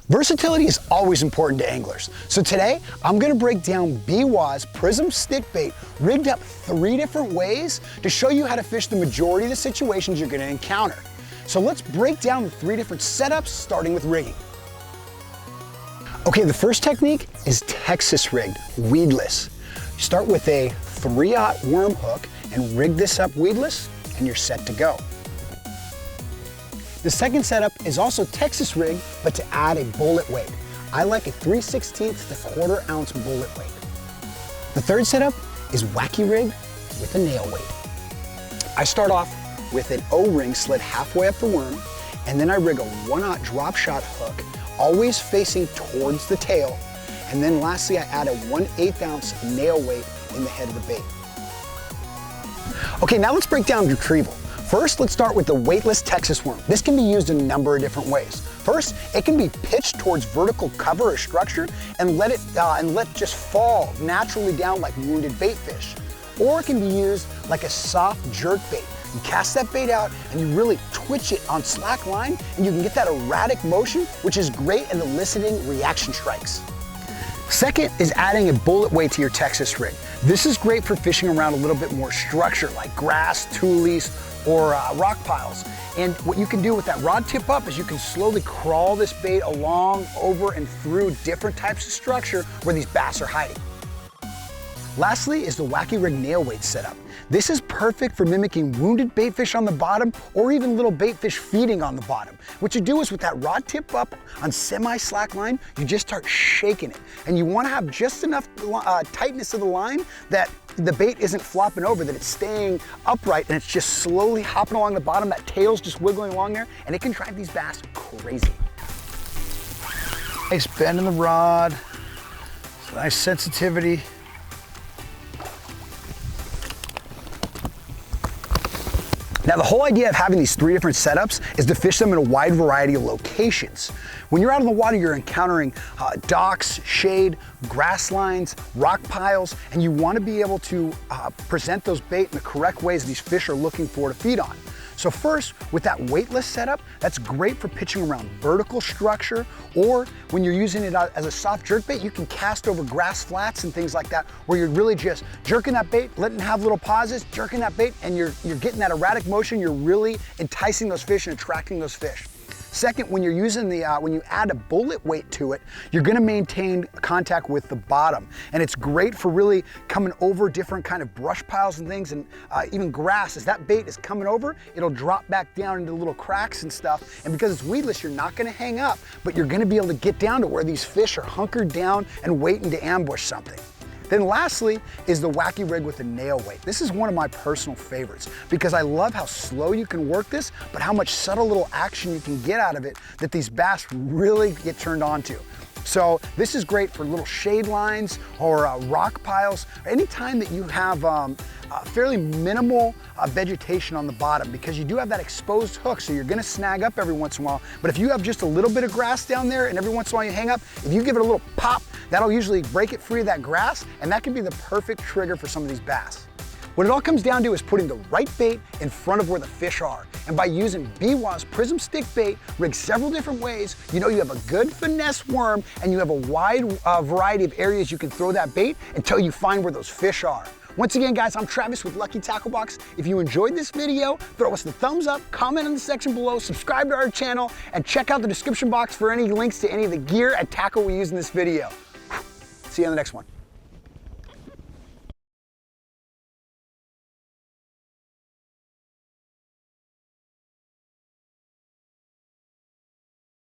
Versatility is always important to anglers. So today, I'm gonna break down Biwaa's Prism stick bait rigged up 3 different ways to show you how to fish the majority of the situations you're gonna encounter. So let's break down the 3 different setups, starting with rigging. Okay, the first technique is Texas rigged, weedless. You start with a 3/0 worm hook and rig this up weedless, and you're set to go. The second setup is also Texas rigged, but to add a bullet weight. I like a 3/16 to 1/4 ounce bullet weight. The third setup is wacky rigged with a nail weight. I start off with an O-ring slid halfway up the worm, and then I rig a 1/0 drop shot hook, always facing towards the tail. And then lastly, I add a 1/8 ounce nail weight in the head of the bait. Okay, now let's break down retrieval. First, let's start with the weightless Texas worm. This can be used in a number of different ways. First, it can be pitched towards vertical cover or structure and let it just fall naturally down like wounded bait fish. Or it can be used like a soft jerk bait. You cast that bait out and you really twitch it on slack line, and you can get that erratic motion, which is great at eliciting reaction strikes. Second is adding a bullet weight to your Texas rig. This is great for fishing around a little bit more structure like grass, tules, or rock piles. And what you can do with that rod tip up is you can slowly crawl this bait along, over, and through different types of structure where these bass are hiding. Lastly is the wacky rig nail weight setup. This is perfect for mimicking wounded bait fish on the bottom or even little bait fish feeding on the bottom. What you do is with that rod tip up on semi-slack line, you just start shaking it. And you want to have just enough tightness of the line that the bait isn't flopping over, that it's staying upright and it's just slowly hopping along the bottom. That tail's just wiggling along there, and it can drive these bass crazy. Nice bend in the rod, nice sensitivity. Now, the whole idea of having these 3 different setups is to fish them in a wide variety of locations. When you're out on the water, you're encountering docks, shade, grass lines, rock piles, and you want to be able to present those bait in the correct ways these fish are looking for to feed on. So first, with that weightless setup, that's great for pitching around vertical structure, or when you're using it as a soft jerk bait, you can cast over grass flats and things like that, where you're really just jerking that bait, letting it have little pauses, jerking that bait, and you're getting that erratic motion. You're really enticing those fish and attracting those fish. Second, when you're using when you add a bullet weight to it, you're gonna maintain contact with the bottom. And it's great for really coming over different kind of brush piles and things, and even grass. As that bait is coming over, it'll drop back down into little cracks and stuff. And because it's weedless, you're not gonna hang up, but you're gonna be able to get down to where these fish are hunkered down and waiting to ambush something. Then lastly is the wacky rig with the nail weight. This is one of my personal favorites because I love how slow you can work this, but how much subtle little action you can get out of it that these bass really get turned on to. So this is great for little shade lines or rock piles, or any time that you have fairly minimal vegetation on the bottom, because you do have that exposed hook, so you're gonna snag up every once in a while. But if you have just a little bit of grass down there and every once in a while you hang up, if you give it a little pop, that'll usually break it free of that grass, and that can be the perfect trigger for some of these bass. What it all comes down to is putting the right bait in front of where the fish are. And by using Biwaa's Prism stick bait rigged several different ways, you know you have a good finesse worm, and you have a wide variety of areas you can throw that bait until you find where those fish are. Once again, guys, I'm Travis with Lucky Tackle Box. If you enjoyed this video, throw us the thumbs up, comment in the section below, subscribe to our channel, and check out the description box for any links to any of the gear and tackle we use in this video. See you on the next one.